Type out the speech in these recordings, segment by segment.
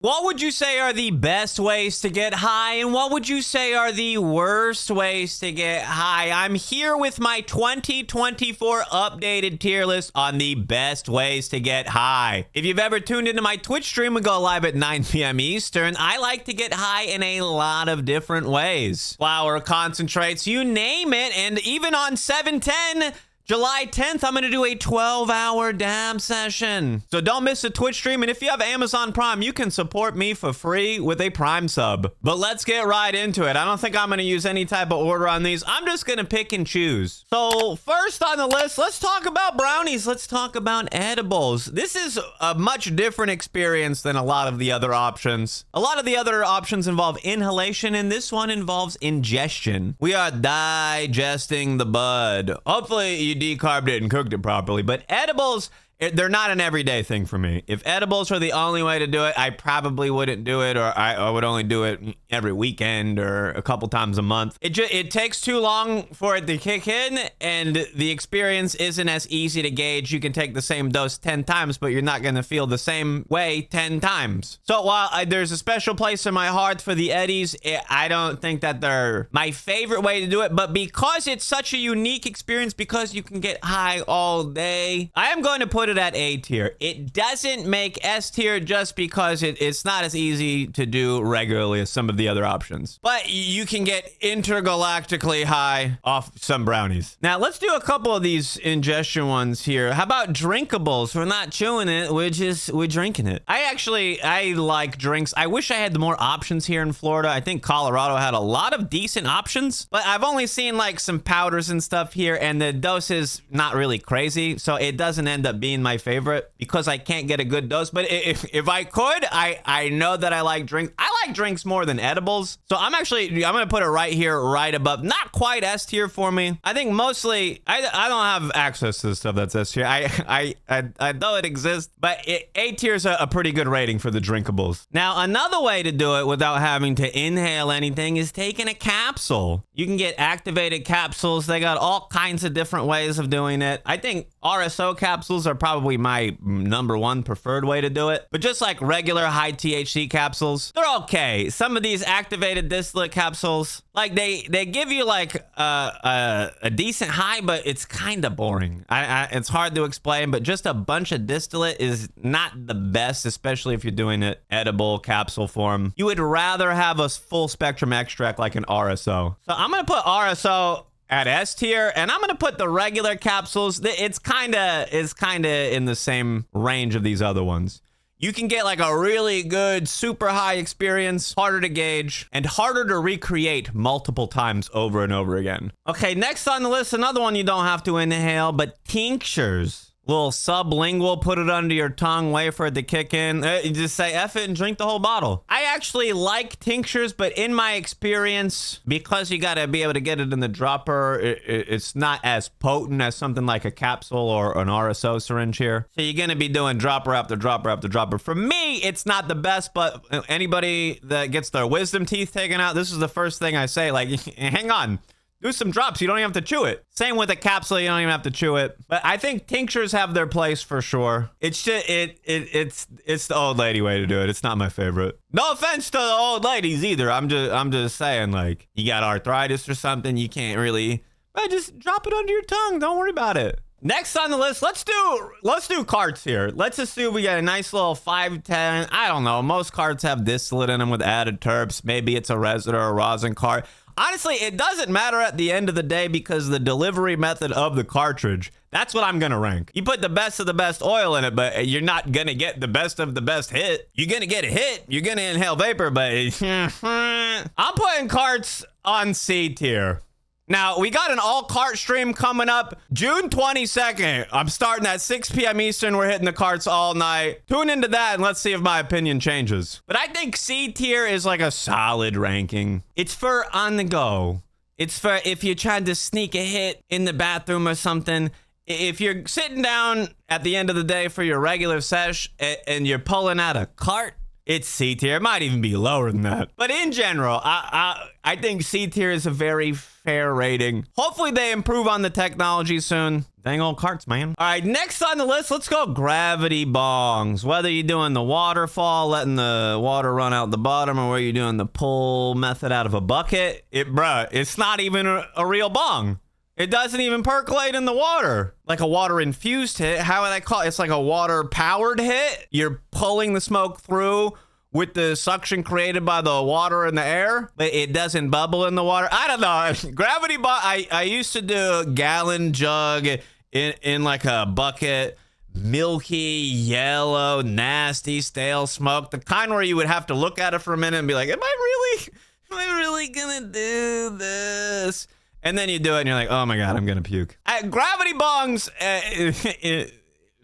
What would you say are the best ways to get high, and what would you say are the worst ways to get high? I'm here with my 2024 updated tier list on the best ways to get high. If you've ever tuned into my Twitch stream, we go live at 9 p.m. Eastern. I like to get high in a lot of different ways. Flower, concentrates, you name it, and even on 7/10, July 10th, I'm going to do a 12-hour dab session. So don't miss a Twitch stream. And if you have Amazon Prime, you can support me for free with a Prime sub. But let's get right into it. I don't think I'm going to use any type of order on these. I'm just going to pick and choose. So first on the list, let's talk about brownies. Let's talk about edibles. This is a much different experience than a lot of the other options. A lot of the other options involve inhalation, and this one involves ingestion. We are digesting the bud. Hopefully you decarbed it and cooked it properly, but edibles, they're not an everyday thing for me. If edibles are the only way to do it, I probably wouldn't do it, or I would only do it every weekend or a couple times a month. It takes too long for it to kick in, and the experience isn't as easy to gauge. You can take the same dose 10 times, but you're not going to feel the same way 10 times. So while there's a special place in my heart for the eddies, I don't think that they're my favorite way to do it, but because it's such a unique experience, because you can get high all day, I am going to put it at A tier. It doesn't make S tier just because it's not as easy to do regularly as some of the other options. But you can get intergalactically high off some brownies. Now let's do a couple of these ingestion ones here. How about drinkables? We're not chewing it, we're drinking it. I like drinks. I wish I had more options here in Florida. I think Colorado had a lot of decent options, but I've only seen like some powders and stuff here, and the dose is not really crazy, so it doesn't end up being my favorite because I can't get a good dose. But if I could, I know that I like drinks. I like drinks more than edibles, so I'm gonna put it right here, right above. Not quite S tier for me. I think mostly I don't have access to the stuff that's S tier. I know it exists, but A tier is a pretty good rating for the drinkables. Now another way to do it without having to inhale anything is taking a capsule. You can get activated capsules. They got all kinds of different ways of doing it. I think RSO capsules are probably my #1 preferred way to do it, but just like regular high THC capsules, they're okay. Some of these activated distillate capsules, like they give you like a decent high, but it's kind of boring. It's hard to explain, but just a bunch of distillate is not the best, especially if you're doing it edible capsule form. You would rather have a full spectrum extract like an RSO. So I'm gonna put RSO at S tier, and I'm gonna put the regular capsules. It's kind of in the same range of these other ones. You can get like a really good, super high experience, harder to gauge, and harder to recreate multiple times over and over again. Okay, next on the list, another one you don't have to inhale, but tinctures. Little sublingual, put it under your tongue, wait for it to kick in. You just say F it and drink the whole bottle. I actually like tinctures, but in my experience, because you gotta be able to get it in the dropper, it's not as potent as something like a capsule or an RSO syringe here. So you're gonna be doing dropper after dropper after dropper. For me, it's not the best, but anybody that gets their wisdom teeth taken out, this is the first thing I say, like, hang on. Do some drops. You don't even have to chew it. Same with a capsule. You don't even have to chew it. But I think tinctures have their place for sure. It's just it's the old lady way to do it. It's not my favorite. No offense to the old ladies either. I'm just saying, like, you got arthritis or something, you can't really, just drop it under your tongue. Don't worry about it. Next on the list, let's do carts here. Let's assume we got a nice little 510. I don't know. Most carts have distillate in them with added terps. Maybe it's a resin or a rosin cart. Honestly, it doesn't matter at the end of the day because the delivery method of the cartridge, that's what I'm going to rank. You put the best of the best oil in it, but you're not going to get the best of the best hit. You're going to get a hit. You're going to inhale vapor, but I'm putting carts on C tier. Now, we got an all-cart stream coming up June 22nd. I'm starting at 6 p.m. Eastern. We're hitting the carts all night. Tune into that and let's see if my opinion changes. But I think C tier is like a solid ranking. It's for on the go. It's for if you're trying to sneak a hit in the bathroom or something. If you're sitting down at the end of the day for your regular sesh and you're pulling out a cart, it's C tier. It might even be lower than that. But in general, I think C tier is a very fair rating. Hopefully they improve on the technology soon. Dang old carts, man. All right, next on the list, let's go gravity bongs. Whether you're doing the waterfall, letting the water run out the bottom, or whether you're doing the pull method out of a bucket, it's not even a real bong. It doesn't even percolate in the water. Like a water-infused hit. How would I call it? It's like a water-powered hit. You're pulling the smoke through with the suction created by the water and the air, but it doesn't bubble in the water. I don't know. Gravity bong, I used to do a gallon jug in like a bucket. Milky, yellow, nasty, stale smoke. The kind where you would have to look at it for a minute and be like, am I really gonna do this? And then you do it and you're like, oh my God, I'm gonna puke. Gravity bongs,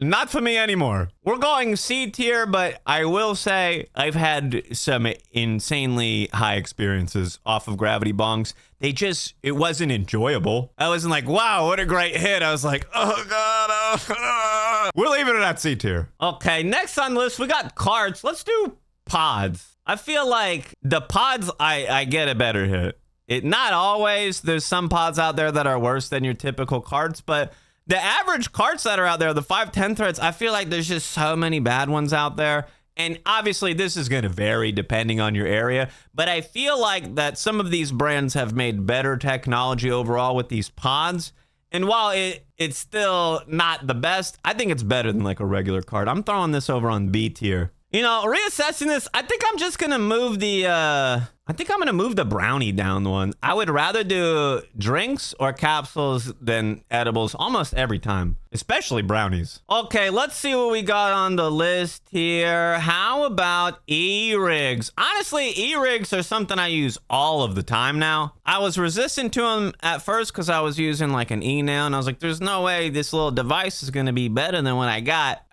not for me anymore. We're going C tier, but I will say I've had some insanely high experiences off of gravity bongs. It wasn't enjoyable. I wasn't like, wow, what a great hit. I was like, oh God, we're leaving it at C tier. Okay, next on the list, we got carts. Let's do pods. I feel like the pods, I get a better hit. Not always. There's some pods out there that are worse than your typical carts, but the average carts that are out there, the 510 threads, I feel like there's just so many bad ones out there. And obviously this is going to vary depending on your area, but I feel like that some of these brands have made better technology overall with these pods. And while it's still not the best, I think it's better than like a regular cart. I'm throwing this over on B tier. You know, reassessing this, I think I'm just going to move the brownie down one. I would rather do drinks or capsules than edibles almost every time, especially brownies. Okay, let's see what we got on the list here. How about e-rigs? Honestly, e-rigs are something I use all of the time now. I was resistant to them at first because I was using like an e-nail, and I was like, there's no way this little device is going to be better than what I got.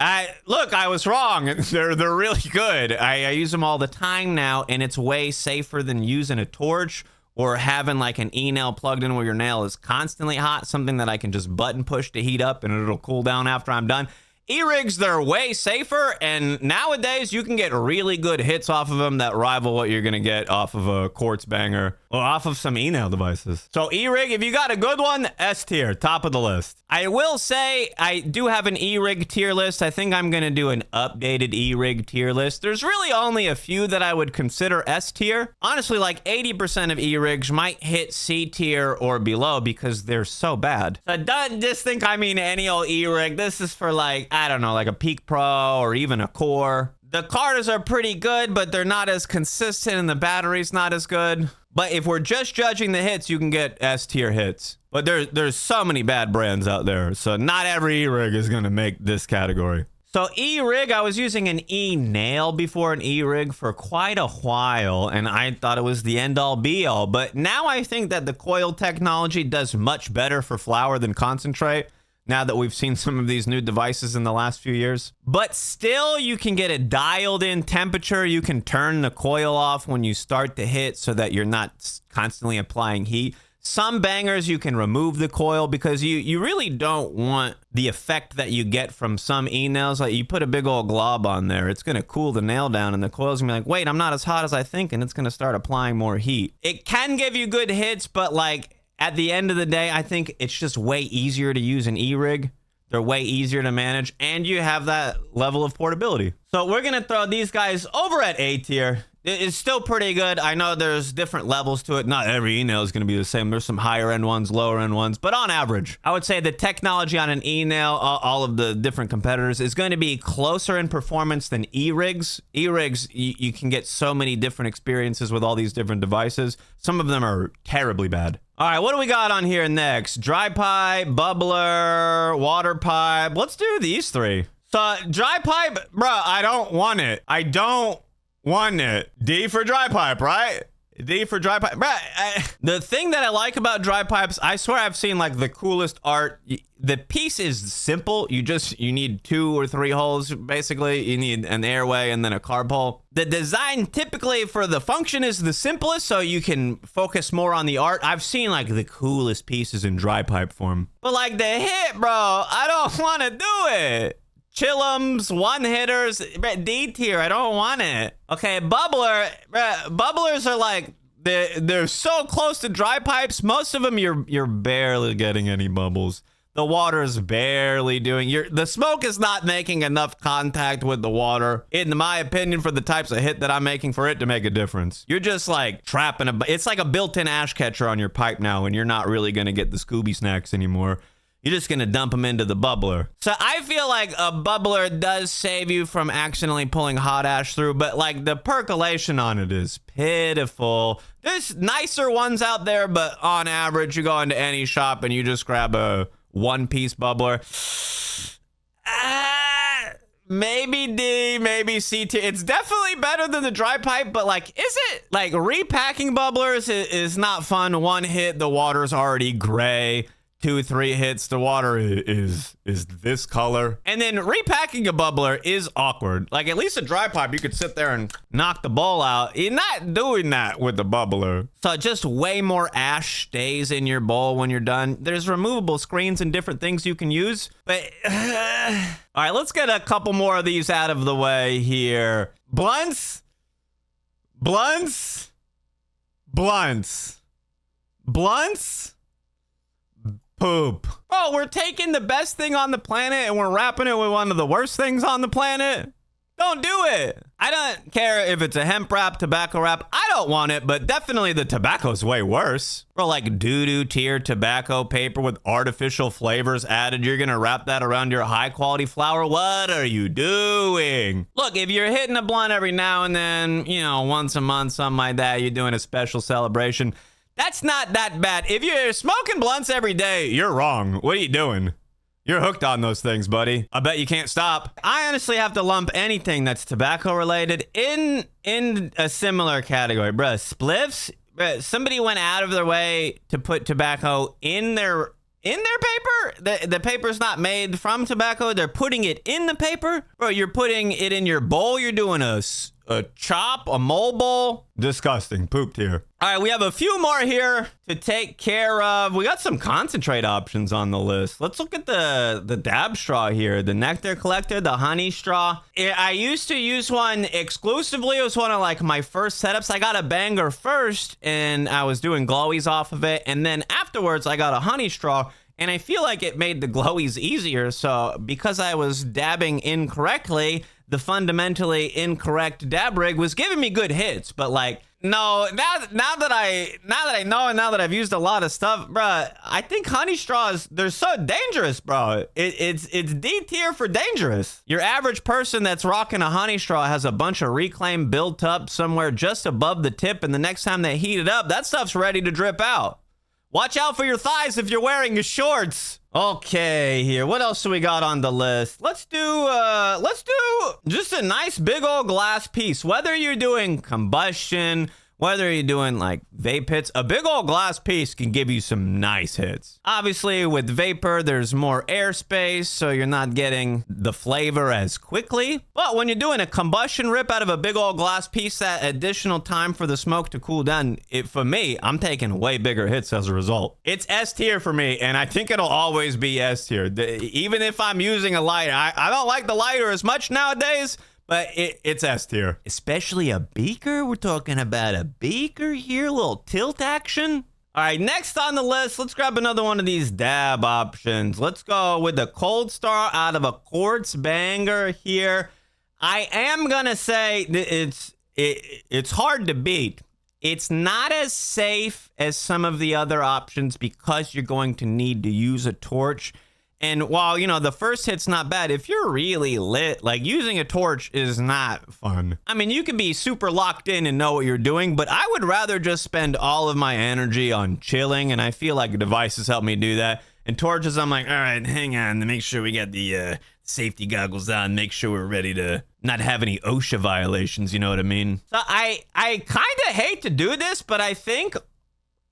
Look, I was wrong. They're really good. I use them all the time now, and it's way safer than using a torch or having like an e-nail plugged in where your nail is constantly hot, something that I can just button push to heat up and it'll cool down after I'm done. E-rigs, they're way safer, and nowadays you can get really good hits off of them that rival what you're gonna get off of a quartz banger or off of some e-nail devices. So e-rig, if you got a good one, S tier, top of the list. I will say I do have an e-rig tier list. I think I'm gonna do an updated e-rig tier list. There's really only a few that I would consider S tier. Honestly, like 80% of e-rigs might hit C tier or below because they're so bad. So don't just think I mean any old e-rig. This is for like, I don't know, like a Peak Pro or even a Core. The cars are pretty good, but they're not as consistent and the battery's not as good. But if we're just judging the hits, you can get S tier hits. But there's so many bad brands out there, so not every e-rig is gonna make this category. So e-rig, I was using an e-nail before an e-rig for quite a while, and I thought it was the end-all be-all. But now I think that the coil technology does much better for flour than concentrate, now that we've seen some of these new devices in the last few years. But still, you can get a dialed in temperature. You can turn the coil off when you start to hit so that you're not constantly applying heat. Some bangers, you can remove the coil because you really don't want the effect that you get from some e-nails. Like you put a big old glob on there, it's going to cool the nail down and the coil's going to be like, wait, I'm not as hot as I think, and it's going to start applying more heat. It can give you good hits, but like, at the end of the day, I think it's just way easier to use an e-rig. They're way easier to manage, and you have that level of portability. So we're going to throw these guys over at A tier. It's still pretty good. I know there's different levels to it. Not every e-nail is going to be the same. There's some higher end ones, lower end ones. But on average, I would say the technology on an e-nail, all of the different competitors, is going to be closer in performance than e-rigs. E-rigs, you can get so many different experiences with all these different devices. Some of them are terribly bad. All right, what do we got on here next? Dry pipe, bubbler, water pipe. Let's do these three. So dry pipe, bro, I don't want it. I don't want it. D for dry pipe, right? D for dry pipe. Bruh, the thing that I like about dry pipes, I swear I've seen like the coolest art. The piece is simple. You need 2 or 3 holes, basically. You need an airway and then a carb hole. The design typically for the function is the simplest, so you can focus more on the art. I've seen like the coolest pieces in dry pipe form. But like the hit, bro, I don't want to do it. chillums, one hitters, D tier. I don't want it. Okay, bubbler. Bubblers are like they're so close to dry pipes. Most of them you're barely getting any bubbles. The water's barely doing the smoke is not making enough contact with the water, in my opinion, for the types of hit that I'm making for it to make a difference. You're just like trapping it's like a built-in ash catcher on your pipe now, and you're not really gonna get the Scooby snacks anymore. You're just gonna dump them into the bubbler. So I feel like a bubbler does save you from accidentally pulling hot ash through, but like the percolation on it is pitiful. There's nicer ones out there, but on average, you go into any shop and you just grab a one-piece bubbler. Maybe D, maybe C tier. It's definitely better than the dry pipe, but like, is it? Like, repacking bubblers is not fun. One hit, the water's already gray. 2-3 hits, the water is this color. And then repacking a bubbler is awkward. Like, at least a dry pipe, you could sit there and knock the bowl out. You're not doing that with the bubbler. So just way more ash stays in your bowl when you're done. There's removable screens and different things you can use. But, all right, let's get a couple more of these out of the way here. Blunts. Blunts. Blunts. Blunts. Poop. Oh, we're taking the best thing on the planet and we're wrapping it with one of the worst things on the planet? Don't do it. I don't care if it's a hemp wrap, tobacco wrap. I don't want it, but definitely the tobacco's way worse. Or like doo-doo tier tobacco paper with artificial flavors added. You're gonna wrap that around your high quality flower? What are you doing? Look, if you're hitting a blunt every now and then, you know, once a month, something like that, you're doing a special celebration, that's not that bad. If you're smoking blunts every day, you're wrong. What are you doing? You're hooked on those things, buddy. I bet you can't stop. I honestly have to lump anything that's tobacco related in a similar category. Bruh, spliffs? Bruh, somebody went out of their way to put tobacco in their paper? The paper's not made from tobacco. They're putting it in the paper? Bro, you're putting it in your bowl. You're doing a chop, a mole bowl. Disgusting. Poop tier. All right, we have a few more here to take care of. We got some concentrate options on the list. Let's look at the dab straw here. The nectar collector, the honey straw. I used to use one exclusively. It was one of like my first setups. I got a banger first and I was doing glowies off of it. And then afterwards I got a honey straw. And I feel like it made the glowies easier. So because I was dabbing incorrectly, the fundamentally incorrect dab rig was giving me good hits. But like, no, now that I know and now that I've used a lot of stuff, bruh, I think honey straws, they're so dangerous, bro. It's D tier for dangerous. Your average person that's rocking a honey straw has a bunch of reclaim built up somewhere just above the tip. And the next time they heat it up, that stuff's ready to drip out. Watch out for your thighs if you're wearing your shorts. Okay, here. What else do we got on the list? Let's do just a nice big old glass piece. Whether you're doing combustion, whether you're doing like vape hits, a big old glass piece can give you some nice hits. Obviously, with vapor, there's more airspace, so you're not getting the flavor as quickly. But when you're doing a combustion rip out of a big old glass piece, that additional time for the smoke to cool down, for me, I'm taking way bigger hits as a result. It's S tier for me, and I think it'll always be S tier. Even if I'm using a lighter, I don't like the lighter as much nowadays, but it's S tier. Especially a beaker. We're talking about a beaker here. A little tilt action. All right, next on the list, let's grab another one of these dab options. Let's go with the Cold Star out of a quartz banger here. I am going to say that it's hard to beat. It's not as safe as some of the other options because you're going to need to use a torch. And while, you know, the first hit's not bad, if you're really lit, like using a torch is not fun. I mean, you can be super locked in and know what you're doing, but I would rather just spend all of my energy on chilling. And I feel like devices help me do that. And torches, I'm like, all right, hang on to make sure we got the safety goggles on, make sure we're ready to not have any OSHA violations. You know what I mean? So I kind of hate to do this, but I think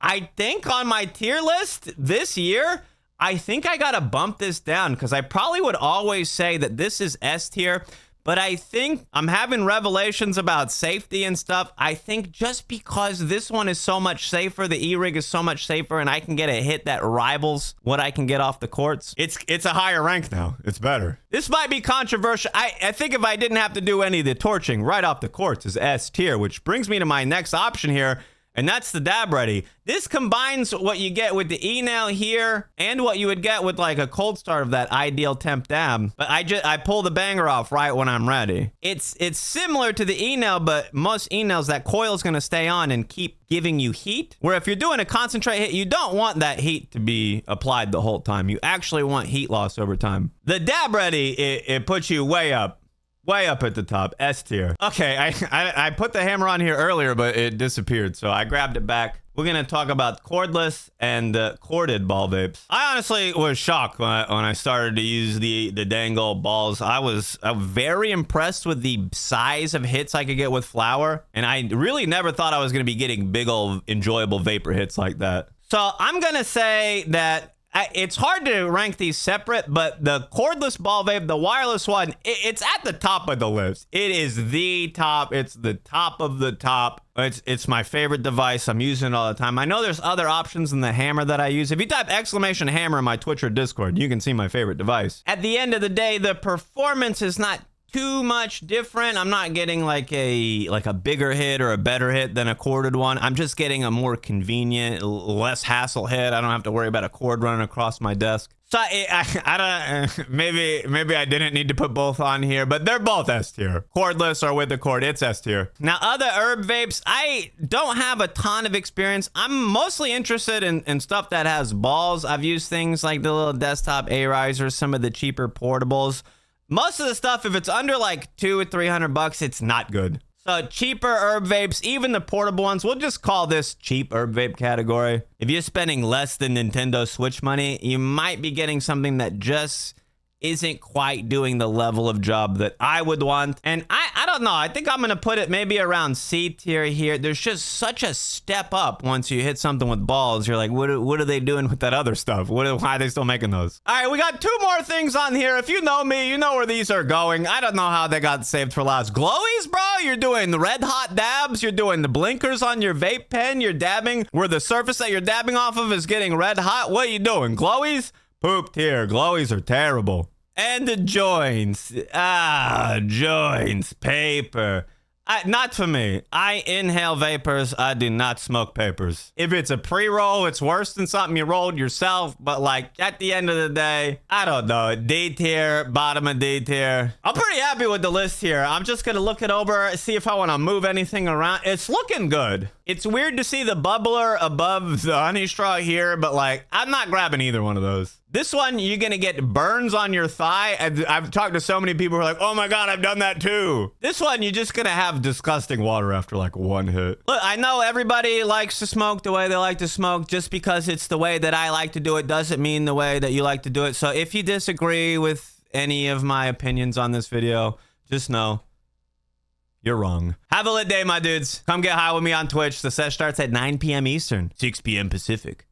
on my tier list this year, I think I gotta bump this down because I probably would always say that this is S tier, But I think I'm having revelations about safety and stuff. I think just because this one is so much safer, the E-Rig is so much safer, and I can get a hit that rivals what I can get off the courts. It's a higher rank now. It's better. This might be controversial. I think if I didn't have to do any of the torching right off the courts is S tier, which brings me to my next option here. And that's the dab ready. This combines what you get with the E-nail here and what you would get with like a cold start of that ideal temp dab. But I pull the banger off right when I'm ready. It's similar to the E-nail, but most E-nails, that coil is going to stay on and keep giving you heat. Where if you're doing a concentrate hit, you don't want that heat to be applied the whole time. You actually want heat loss over time. The dab ready, it puts you way up. Way up at the top, S tier. Okay, I put the hammer on here earlier, but it disappeared, so I grabbed it back. We're gonna talk about cordless and corded ball vapes. I honestly was shocked when I started to use the dangle balls. I was very impressed with the size of hits I could get with flour, and I really never thought I was gonna be getting big old enjoyable vapor hits like that. So I'm gonna say that it's hard to rank these separate, but the cordless ball vape, the wireless one, it's at the top of the list. It is the top. It's the top of the top. It's my favorite device. I'm using it all the time. I know there's other options than the hammer that I use. If you type !hammer in my Twitch or Discord, you can see my favorite device. At the end of the day, the performance is not too much different. I'm not getting like a bigger hit or a better hit than a corded one. I'm just getting a more convenient, less hassle hit. I don't have to worry about a cord running across my desk. So I don't, maybe I didn't need to put both on here, but they're both S tier. Cordless or with the cord, it's S tier. Now, other herb vapes, I don't have a ton of experience. I'm mostly interested in stuff that has balls. I've used things like the little desktop A-risers, some of the cheaper portables. Most of the stuff, if it's under like $200 or $300, it's not good. So cheaper herb vapes, even the portable ones, we'll just call this cheap herb vape category. If you're spending less than Nintendo Switch money, you might be getting something that just isn't quite doing the level of job that I would want. And I don't know. I think I'm going to put it maybe around C tier here. There's just such a step up once you hit something with balls. You're like, what are they doing with that other stuff? Why are they still making those? All right, we got 2 more things on here. If you know me, you know where these are going. I don't know how they got saved for last. Glowies, bro? You're doing the red hot dabs. You're doing the blinkers on your vape pen. You're dabbing where the surface that you're dabbing off of is getting red hot. What are you doing? Glowies? Pooped here. Glowies are terrible. And the joints. Joints. Paper. Not for me. I inhale vapors. I do not smoke papers. If it's a pre-roll, it's worse than something you rolled yourself. But like at the end of the day, I don't know. D tier, bottom of D tier. I'm pretty happy with the list here. I'm just going to look it over, see if I want to move anything around. It's looking good. It's weird to see the bubbler above the honey straw here, but like I'm not grabbing either one of those. This one, you're going to get burns on your thigh. I've talked to so many people who are like, oh my God, I've done that too. This one, you're just going to have disgusting water after like one hit. Look, I know everybody likes to smoke the way they like to smoke. Just because it's the way that I like to do it doesn't mean the way that you like to do it. So if you disagree with any of my opinions on this video, just know you're wrong. Have a lit day, my dudes. Come get high with me on Twitch. The sesh starts at 9 p.m. Eastern, 6 p.m. Pacific.